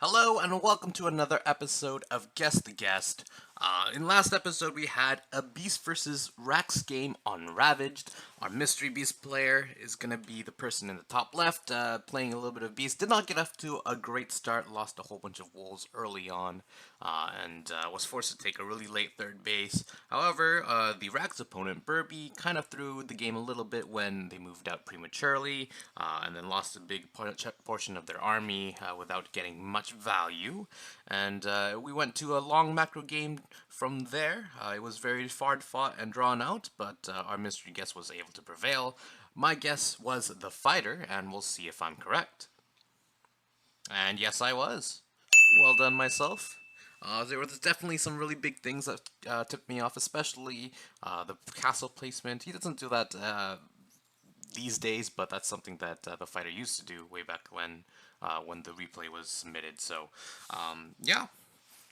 Hello and welcome to another episode of Guess the Guest. In last episode, we had a Beast versus Rax game on Ravaged. Our mystery Beast player is going to be the person in the top left, playing a little bit of Beast. Did not get off to a great start, lost a whole bunch of wolves early on, and was forced to take a really late third base. However, the Rax opponent, Burby, kind of threw the game a little bit when they moved out prematurely, and then lost a big portion of their army without getting much value. And we went to a long macro game from there. It was very hard fought and drawn out, but our mystery guest was able to prevail. My guess was the fighter, and we'll see if I'm correct. And yes, I was. Well done, myself. There was definitely some really big things that took me off, especially the castle placement. He doesn't do that these days, but that's something that the fighter used to do way back when the replay was submitted. So, yeah.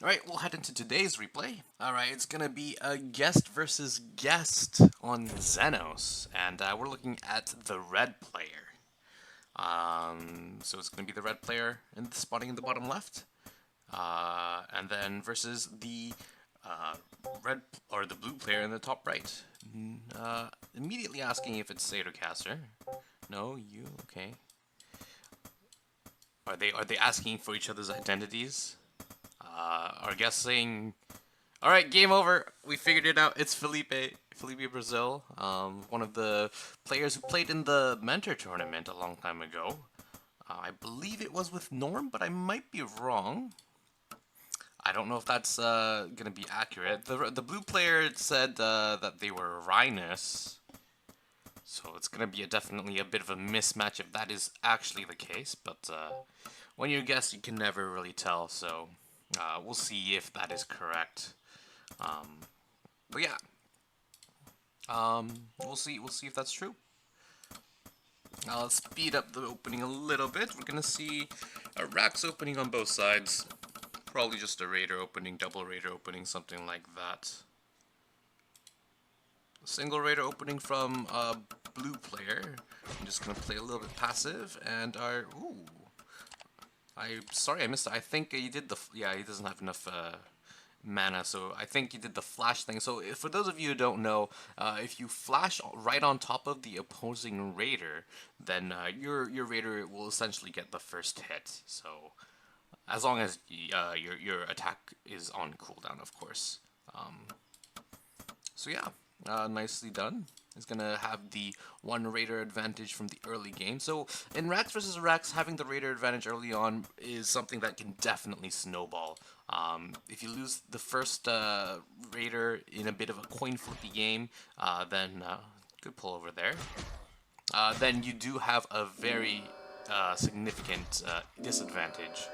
Alright, we'll head into today's replay. Alright, it's gonna be a guest versus guest on Xenos, and we're looking at the red player. So it's gonna be the red player spawning in the bottom left, and then versus the red or the blue player in the top right. Immediately asking if it's Satyr-caster. No, you okay? Are they asking for each other's identities? Our guest saying, "Alright, game over. We figured it out. It's Felipe Brazil, one of the players who played in the Mentor tournament a long time ago. I believe it was with Norm, but I might be wrong. I don't know if that's gonna be accurate. The blue player said that they were Rynus, so it's gonna be definitely a bit of a mismatch if that is actually the case. But when you guess, you can never really tell. So we'll see if that is correct. But yeah, we'll see. We'll see if that's true. Let's speed up the opening a little bit. We're gonna see a Rax opening on both sides. Probably just a Raider opening, double Raider opening, something like that. A single Raider opening from a blue player. I'm just gonna play a little bit passive, and our sorry I missed it. I think he did yeah, he doesn't have enough mana, so I think he did the flash thing. So for those of you who don't know, if you flash right on top of the opposing Raider, then your Raider will essentially get the first hit. So as long as your attack is on cooldown, of course. So yeah, nicely done. Is gonna have the one Raider advantage from the early game. So in Rax versus Rax, having the Raider advantage early on is something that can definitely snowball. If you lose the first Raider in a bit of a coin flippy game, then good pull over there. Then you do have a very significant disadvantage.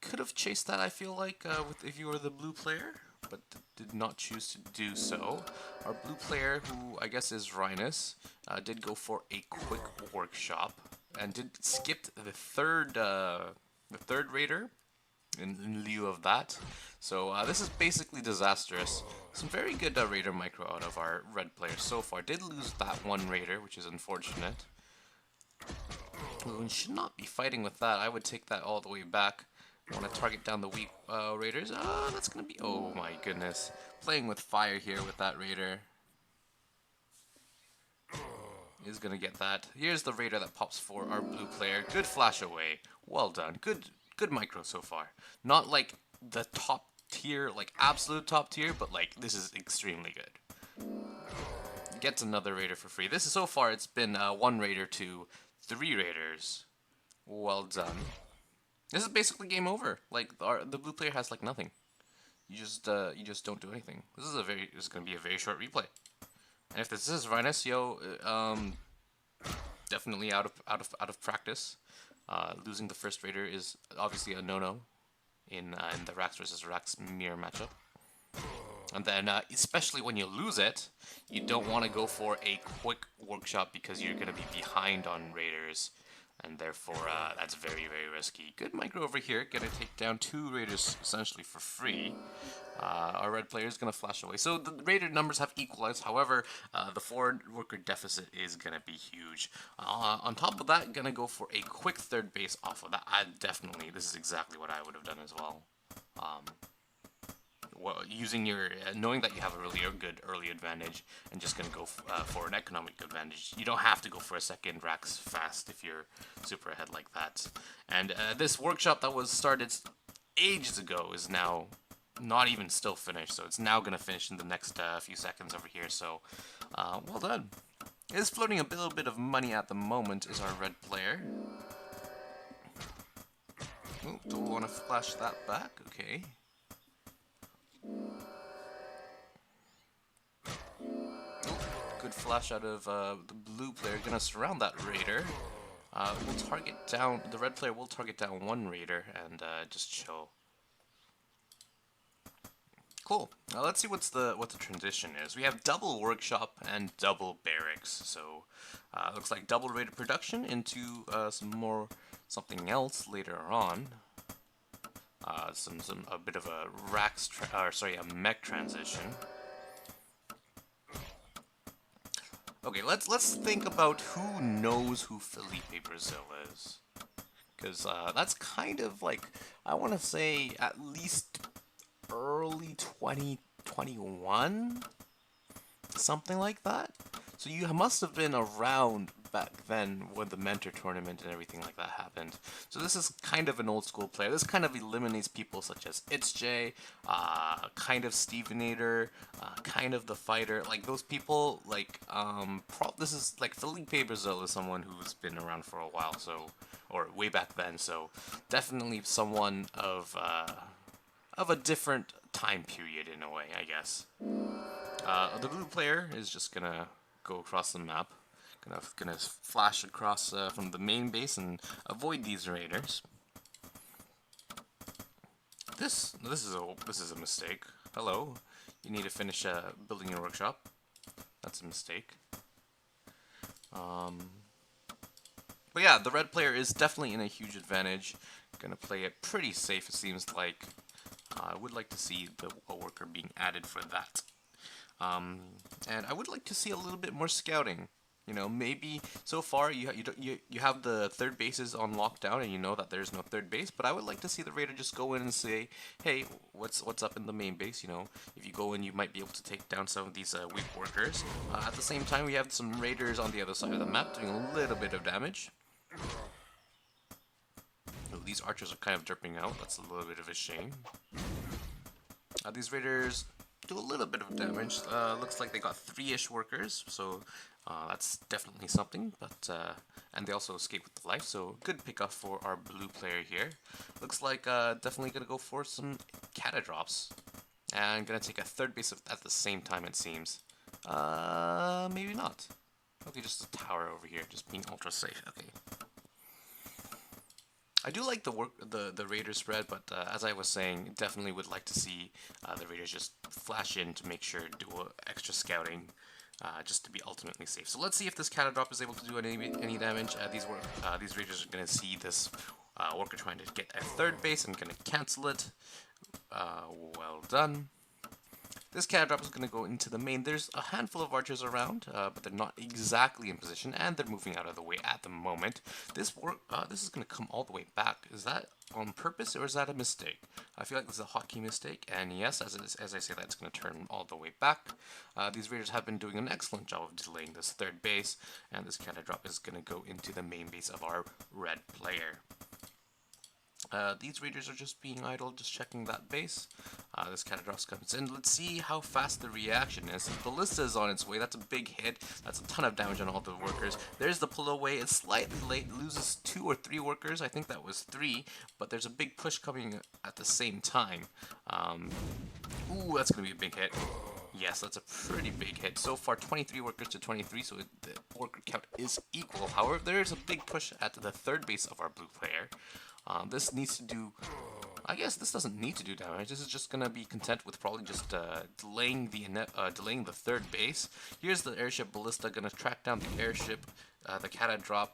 Could have chased that, I feel like, if you were the blue player, but did not choose to do so. Our blue player, who I guess is Rynus, did go for a quick workshop and did skip the third Raider in lieu of that. So this is basically disastrous. Some very good Raider micro out of our red player so far. Did lose that one Raider, which is unfortunate. We should not be fighting with that. I would take that all the way back. Want to target down the weak Raiders. That's going to be... Oh my goodness. Playing with fire here with that Raider. Is going to get that. Here's the Raider that pops for our blue player. Good flash away. Well done. Good micro so far. Not like the top tier, like absolute top tier, but like this is extremely good. Gets another Raider for free. This is so far it's been 1 Raider to 3 Raiders. Well done. This is basically game over. Like the blue player has like nothing. You just don't do anything. This is gonna be a very short replay. And if this is Rynus, definitely out of practice. Losing the first Raider is obviously a no-no in the Rax versus Rax mirror matchup. And then, especially when you lose it, you don't want to go for a quick workshop because you're gonna be behind on Raiders. and therefore that's very, very risky. Good micro over here, gonna take down 2 raiders essentially for free. Our red player is gonna flash away. So the raider numbers have equalized. However, the 4 worker deficit is gonna be huge. On top of that, gonna go for a quick third base off of that. This is exactly what I would have done as well. Well, using your knowing that you have a really good early advantage and just gonna go for an economic advantage. You don't have to go for a second racks fast if you're super ahead like that. And this workshop that was started ages ago is now not even still finished, so it's now gonna finish in the next few seconds over here. So well done. It is floating a little bit of money at the moment. Is our red player? Ooh, don't want to flash that back. Okay. Good flash out of the blue player. Gonna surround that raider. We'll target down the red player. Will target down 1 raider and just chill. Cool. Now let's see what the transition is. We have double workshop and double barracks. So looks like double raider production into something else later on. A bit of a a mech transition. Okay, let's think about who knows who Felipe Brazil is, because that's kind of like, I want to say at least early 2021, something like that. So you must have been around back then when the mentor tournament and everything like that happened. So this is kind of an old school player. This kind of eliminates people such as ItzJ, kind of Stevenator, kind of the fighter. Like those people, like this is like Felipe Brazil is someone who's been around for a while, so, or way back then. So definitely someone of a different time period in a way, I guess. The blue player is just gonna go across the map. Gonna flash across from the main base and avoid these raiders. This is a mistake. Hello, you need to finish building your workshop. That's a mistake. But yeah, the red player is definitely in a huge advantage. Gonna play it pretty safe. It seems like. I would like to see a worker being added for that. And I would like to see a little bit more scouting. You know, maybe so far you have the third bases on lockdown, and you know that there's no third base. But I would like to see the raider just go in and say, "Hey, what's up in the main base?" You know, if you go in, you might be able to take down some of these weak workers. At the same time, we have some raiders on the other side of the map doing a little bit of damage. Oh, these archers are kind of dripping out. That's a little bit of a shame. These raiders do a little bit of damage. Looks like they got 3-ish workers, so that's definitely something. But and they also escape with life, so good pickup for our blue player here. Looks like definitely gonna go for some catadrops, and gonna take a third base at the same time, it seems. Maybe not. Okay, just a tower over here, just being ultra safe. Okay. I do like the Raider spread, but as I was saying, definitely would like to see the Raiders just flash in to make sure to do extra scouting, just to be ultimately safe. So let's see if this catadrop is able to do any damage. These Raiders are going to see this worker trying to get a third base and going to cancel it. Well done. This catadrop is going to go into the main. There's a handful of archers around, but they're not exactly in position, and they're moving out of the way at the moment. This is going to come all the way back. Is that on purpose, or is that a mistake? I feel like this is a hotkey mistake, and yes, as I say that, it's going to turn all the way back. These raiders have been doing an excellent job of delaying this third base, and this catadrop is going to go into the main base of our red player. These raiders are just being idle, just checking that base. This catadrop comes in. Let's see how fast the reaction is. The ballista is on its way. That's a big hit. That's a ton of damage on all the workers. There's the pull away. It's slightly late. Loses 2 or 3 workers. I think that was 3. But there's a big push coming at the same time. Ooh, that's going to be a big hit. Yes, that's a pretty big hit. So far, 23 workers to 23, so the worker count is equal. However, there is a big push at the third base of our blue player. This needs to do... I guess this doesn't need to do damage. This is just gonna be content with probably just delaying the third base. Here's the airship ballista, gonna track down the airship, the catadrop.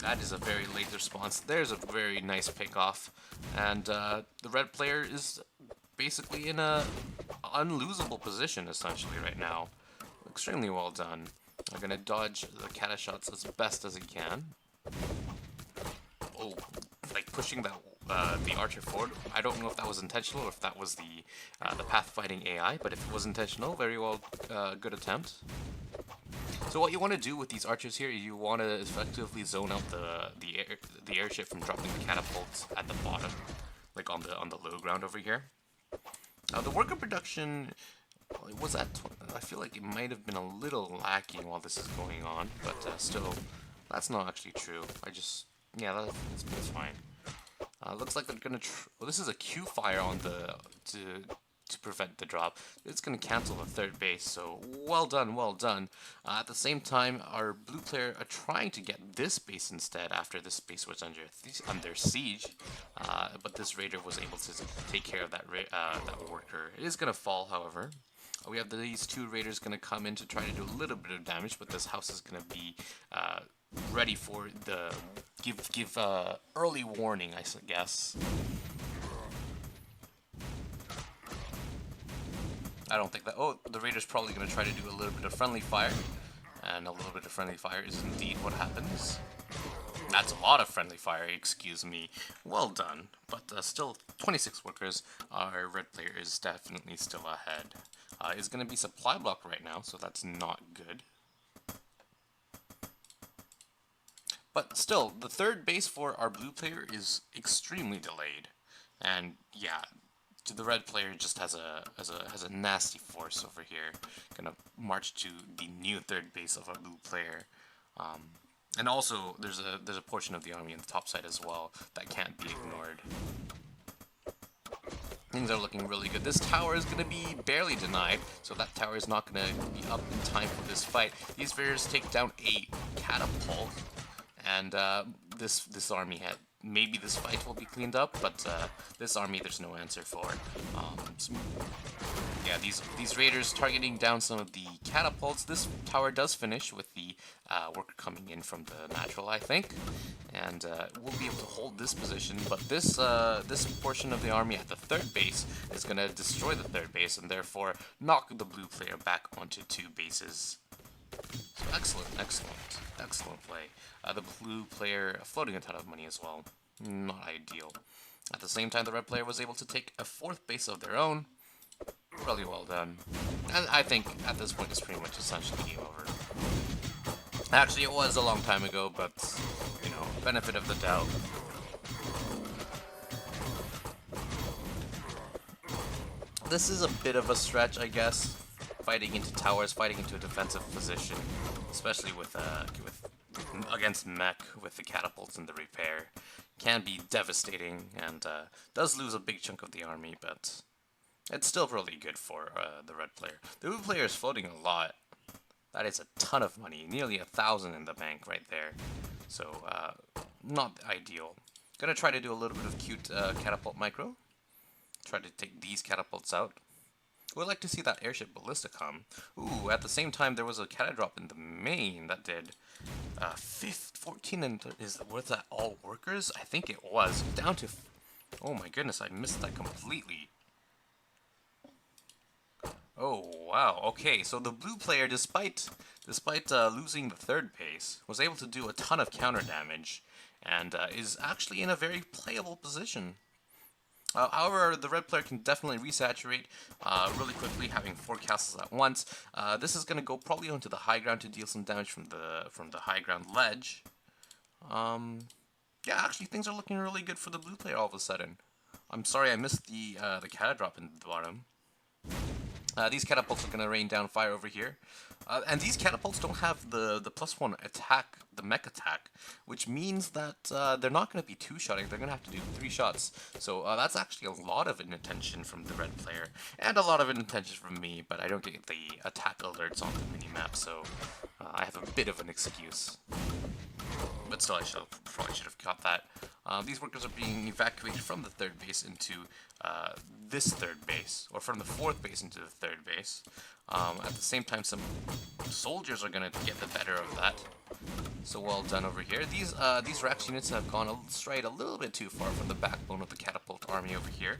That is a very late response. There's a very nice pick-off. And the red player is basically in a unlosable position, essentially, right now. Extremely well done. I'm going to dodge the kata shots as best as he can. Oh, like pushing that the archer forward. I don't know if that was intentional or if that was the pathfinding AI, but if it was intentional, very well, good attempt. So what you want to do with these archers here, you want to effectively zone out the airship from dropping the catapults at the bottom, like on the low ground over here. The worker production was at. I feel like it might have been a little lacking while this is going on, but still, that's not actually true. Yeah, it's fine. Looks like they're gonna. Well, this is a Q fire on the to prevent the drop. It's gonna cancel the third base. So well done, well done. At the same time, our blue player are trying to get this base instead after this base was under siege. But this raider was able to take care of that worker. It is gonna fall, however. We have these two raiders gonna come in to try to do a little bit of damage, but this house is gonna be ready for the give early warning, I guess. I don't think that. Oh, the raider's probably going to try to do a little bit of friendly fire, and a little bit of friendly fire is indeed what happens. That's a lot of friendly fire, excuse me. Well done, but still 26 workers. Our red player is definitely still ahead. It's going to be supply block right now, so that's not good. But still, the third base for our blue player is extremely delayed, and yeah, the red player just has a nasty force over here. Gonna march to the new third base of our blue player, and also there's a portion of the army on the top side as well that can't be ignored. Things are looking really good. This tower is going to be barely denied, so that tower is not going to be up in time for this fight. These raiders take down a catapult, and this army had. Maybe this fight will be cleaned up, but this army there's no answer for. Yeah, these raiders targeting down some of the catapults. This tower does finish with the worker coming in from the natural, I think, and we'll be able to hold this position. But this this portion of the army at the third base is going to destroy the third base and therefore knock the blue player back onto two bases. So excellent play. The blue player floating a ton of money as well. Not ideal. At the same time, the red player was able to take a fourth base of their own. Really well done. And I think at this point it's pretty much essentially game over. Actually, it was a long time ago, but, you know, benefit of the doubt. This is a bit of a stretch, I guess. Fighting into towers, fighting into a defensive position, especially with against mech with the catapults and the repair, can be devastating and does lose a big chunk of the army, but it's still really good for the red player. The blue player is floating a lot. That is a ton of money, nearly 1,000 in the bank right there. So not ideal. Gonna try to do a little bit of cute catapult micro. Try to take these catapults out. Would like to see that airship ballista come. Ooh, at the same time there was a cata drop in the main that did 14 and was that all workers? I think it was. Down to oh my goodness, I missed that completely. Oh wow, okay, so the blue player, despite losing the third base, was able to do a ton of counter damage, and is actually in a very playable position. However, the red player can definitely resaturate really quickly, having 4 castles at once. This is going to go probably onto the high ground to deal some damage from the high ground ledge. Yeah, actually things are looking really good for the blue player all of a sudden. I'm sorry I missed the cata drop in the bottom. These catapults are going to rain down fire over here. And these catapults don't have the +1 attack, the mech attack, which means that they're not going to be 2-shotting, they're going to have to do 3 shots. So that's actually a lot of inattention from the red player, and a lot of inattention from me, but I don't get the attack alerts on the minimap, so I have a bit of an excuse. but still, probably should have got that. These workers are being evacuated from the third base into this third base, or from the fourth base into the third base. At the same time, some soldiers are going to get the better of that. So well done over here. These Rax units have gone strayed a little bit too far from the backbone of the catapult army over here.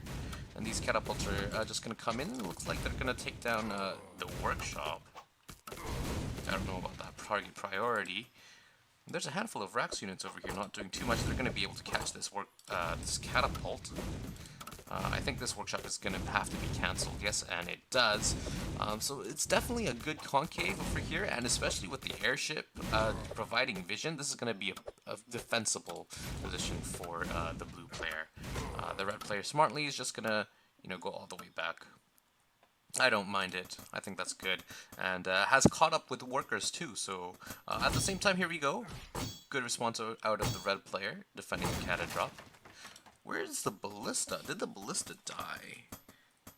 And these catapults are just going to come in, and it looks like they're going to take down the workshop. I don't know about that target priority. There's a handful of Rax units over here not doing too much. They're going to be able to catch this this catapult. I think this workshop is going to have to be cancelled. Yes, and it does. So it's definitely a good concave over here, and especially with the airship providing vision, this is going to be a defensible position for the blue player. The red player smartly is just going to, go all the way back. I don't mind it. I think that's good. And has caught up with workers too, so at the same time, here we go. Good response out of the red player, defending the catadrop. Where's the ballista? Did the ballista die?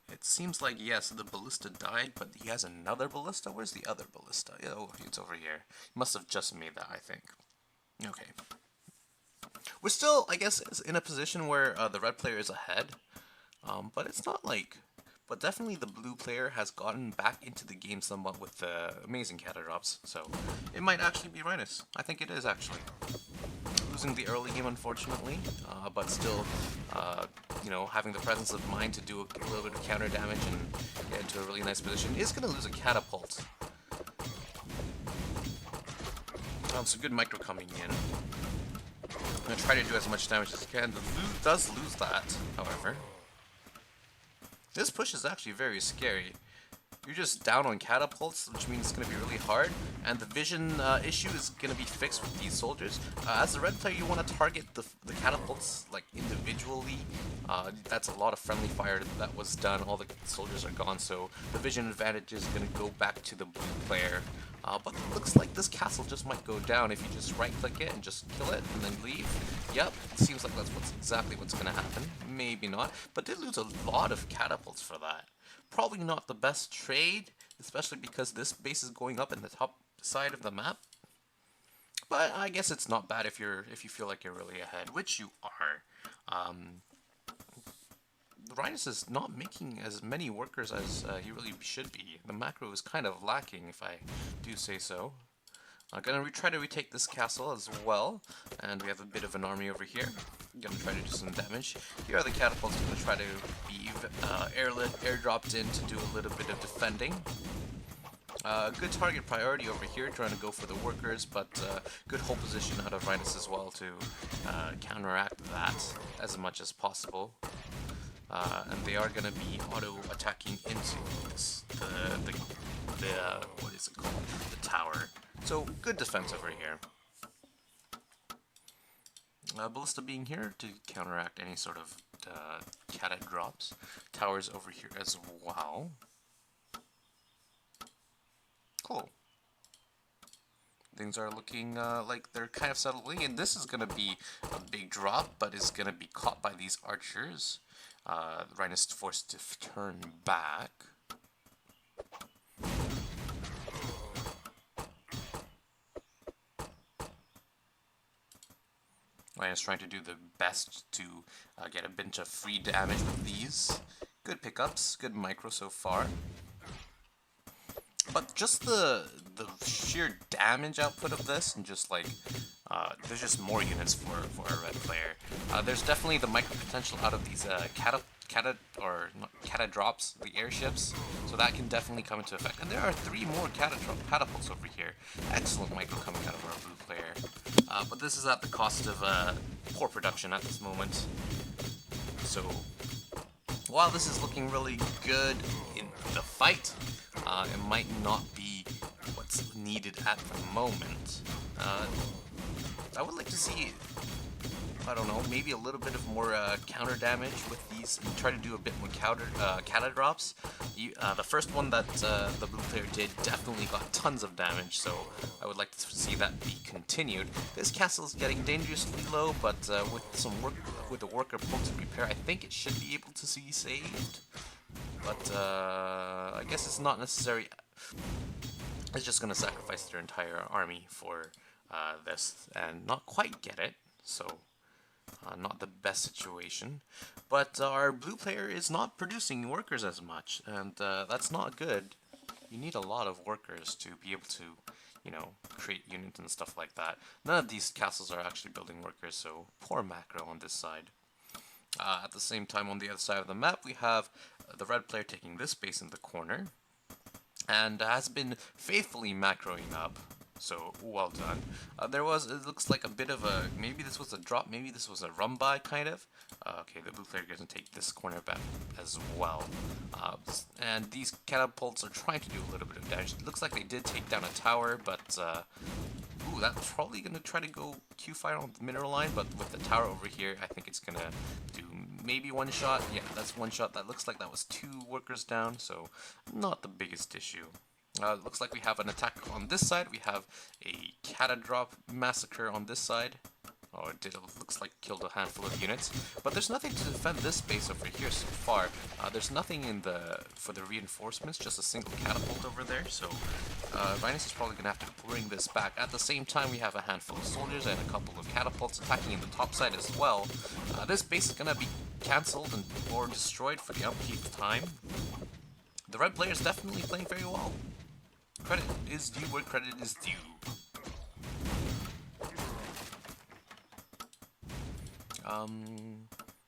It seems like, yes, the ballista died, but he has another ballista? Where's the other ballista? Oh, it's over here. He must have just made that, I think. Okay. We're still, I guess, in a position where the red player is ahead, but it's not like... But definitely the blue player has gotten back into the game somewhat with the amazing catadrops, so it might actually be Rynus. I think it is, actually. Losing the early game, unfortunately, but still, having the presence of mind to do a little bit of counter damage and get into a really nice position. Is going to lose a catapult. So good micro coming in. I'm going to try to do as much damage as I can. The blue does lose that, however. This push is actually very scary. You're just down on catapults, which means it's going to be really hard, and the vision issue is going to be fixed with these soldiers. As the red player, you want to target the catapults like individually. That's a lot of friendly fire that was done. All the soldiers are gone, so the vision advantage is going to go back to the blue player. But it looks like this castle just might go down if you just right-click it and just kill it and then leave. Yep, it seems like that's exactly what's going to happen. Maybe not, but did lose a lot of catapults for that. Probably not the best trade, especially because this base is going up in the top side of the map. But I guess it's not bad if you feel like you're really ahead, which you are. Rynus is not making as many workers as he really should be. The macro is kind of lacking, if I do say so. I'm gonna try to retake this castle as well, and we have a bit of an army over here. Gonna try to do some damage. Here are the catapults. Gonna try to be airdropped in to do a little bit of defending. Good target priority over here, trying to go for the workers, but good hold position out of Rynus as well to counteract that as much as possible. And they are going to be auto-attacking into this, what is it called? The tower. So, good defense over here. Ballista being here to counteract any sort of catadrops. Towers over here as well. Cool. Things are looking like they're kind of settling, and this is going to be a big drop, but is going to be caught by these archers. Rynus is forced to turn back. Rynus trying to do the best to get a bunch of free damage with these. Good pickups, good micro so far. But just the sheer damage output of this, and just like, there's just more units for a red player. There's definitely the micro potential out of these catadrops, the airships, so that can definitely come into effect. And there are 3 more catapults over here. Excellent micro coming out of our blue player. But this is at the cost of poor production at this moment. So, while this is looking really good in the fight, it might not be what's needed at the moment. I would like to see, I don't know, maybe a little bit of more counter damage with these, and try to do a bit more catadrops. The first one that the blue player did definitely got tons of damage, so I would like to see that be continued. This castle is getting dangerously low, but with some work, with the worker pulled to repair, I think it should be able to be saved. But I guess it's not necessary. It's just going to sacrifice their entire army for this and not quite get it. So not the best situation. But our blue player is not producing workers as much, and that's not good. You need a lot of workers to be able to, create units and stuff like that. None of these castles are actually building workers, so poor macro on this side. At the same time, on the other side of the map, we have the red player taking this base in the corner, and has been faithfully macroing up. So, well done. It looks like a bit of a, maybe this was a drop, maybe this was a run by, kind of. Okay, the blue player doesn't take this corner back as well. And these catapults are trying to do a little bit of damage. It looks like they did take down a tower, but, ooh, that's probably going to try to go Q-fire on the mineral line, but with the tower over here, I think it's going to do maybe one shot. Yeah, that's one shot. That looks like that was 2 workers down, so not the biggest issue. Looks like we have an attack on this side. We have a catadrop massacre on this side. Oh, it looks like killed a handful of units. But there's nothing to defend this base over here so far. There's nothing for the reinforcements, just a single catapult over there. So Rynus is probably going to have to bring this back. At the same time, we have a handful of soldiers and a couple of catapults attacking in the top side as well. This base is going to be cancelled or destroyed for the umpteenth time. The red player is definitely playing very well. Credit is due where credit is due.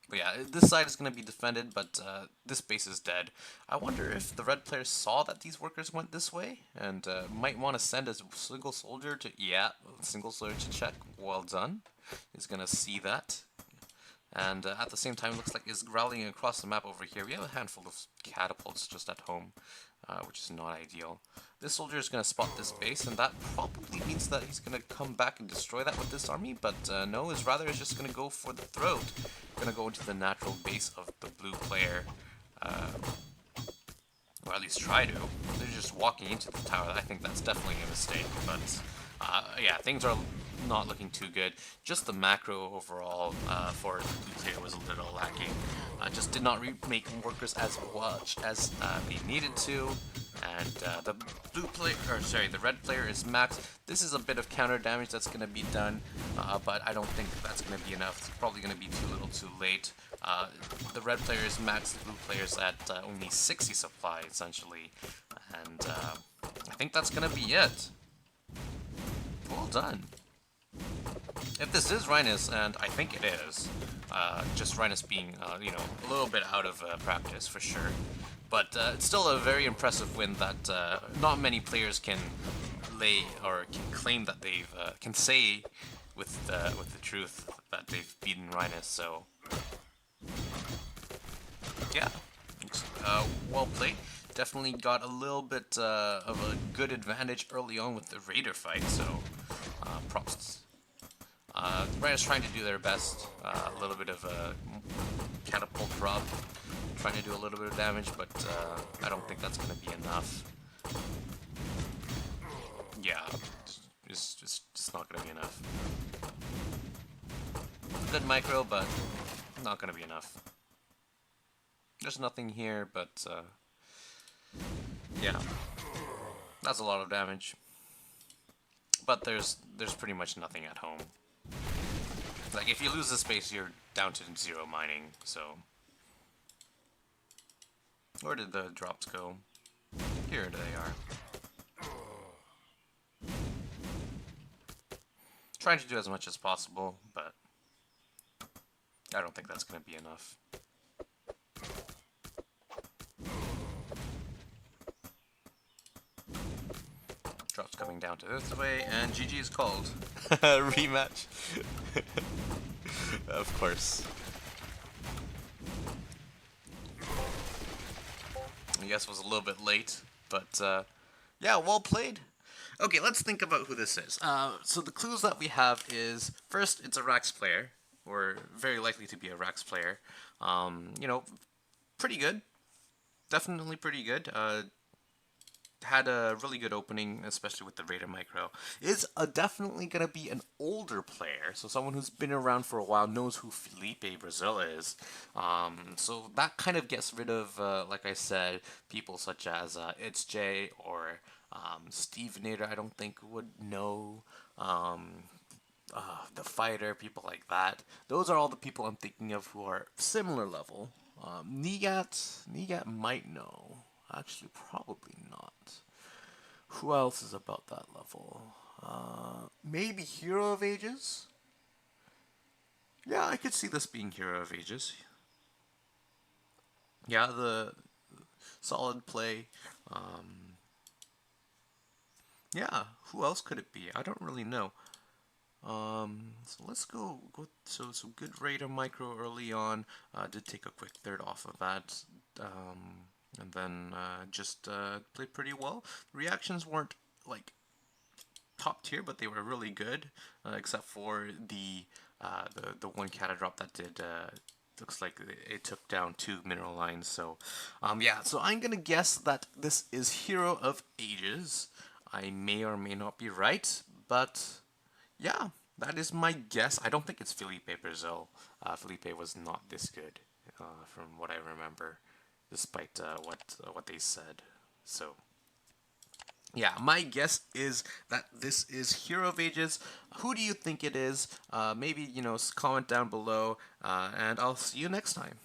But yeah, this side is going to be defended, but this base is dead. I wonder if the red player saw that these workers went this way, and might want to send a single soldier to, single soldier to check. Well done. He's going to see that. And at the same time, it looks like he's rallying across the map over here. We have a handful of catapults just at home, which is not ideal. This soldier is going to spot this base, and that probably means that he's going to come back and destroy that with this army, but no, is just going to go for the throat. Going to go into the natural base of the blue player, or at least try to. They're just walking into the tower. I think that's definitely a mistake, but yeah, things are not looking too good. Just the macro overall for the blue player was a little lacking. Just did not make workers as much as they needed to. And the red player is maxed. This is a bit of counter damage that's going to be done, but I don't think that's going to be enough. It's probably going to be too little too late. The red player is maxed, the blue player's at only 60 supply, essentially. And I think that's going to be it. Well done. If this is Rynus, and I think it is, just Rynus being, a little bit out of practice for sure. But it's still a very impressive win that not many players can lay or can claim that they've can say with the truth that they've beaten Rynus. So yeah, well played. Definitely got a little bit of a good advantage early on with the Raider fight. So props. Rynus trying to do their best. A little bit of a catapult drop. Trying to do a little bit of damage, but I don't think that's going to be enough. Yeah, it's just not going to be enough. Good micro, but not going to be enough. There's nothing here, but yeah, that's a lot of damage. But there's pretty much nothing at home. Like, if you lose this space, you're down to 0 mining, so... Where did the drops go? Here they are. Trying to do as much as possible, but I don't think that's going to be enough. Drops coming down to this way, and GG is called. Rematch. Of course. I guess was a little bit late, but yeah, well played. Okay, let's think about who this is. So the clues that we have is, first, it's a Rax player, or very likely to be a Rax player. Pretty good. Definitely pretty good. Had a really good opening, especially with the Raider micro. Is definitely going to be an older player, so someone who's been around for a while, knows who Felipe Brazil is. So that kind of gets rid of, like I said, people such as It's J or Steve Nader, I don't think would know. Um, the fighter, people like that. Those are all the people I'm thinking of who are similar level. Nigat might know. Actually, probably not. Who else is about that level? Maybe Hero of Ages? Yeah, I could see this being Hero of Ages. Yeah, the solid play. Um, yeah, who else could it be? I don't really know. So let's go. So good Raider micro early on. Did take a quick third off of that. And then just played pretty well. Reactions weren't like top tier, but they were really good, except for the one cata drop that did. Looks like it took down 2 mineral lines. So, yeah. So I'm gonna guess that this is Hero of Ages. I may or may not be right, but yeah, that is my guess. I don't think it's Felipe Brazil. Felipe was not this good, from what I remember, despite what they said. So yeah, my guess is that this is Hero of Ages. Who do you think it is? Maybe comment down below, and I'll see you next time.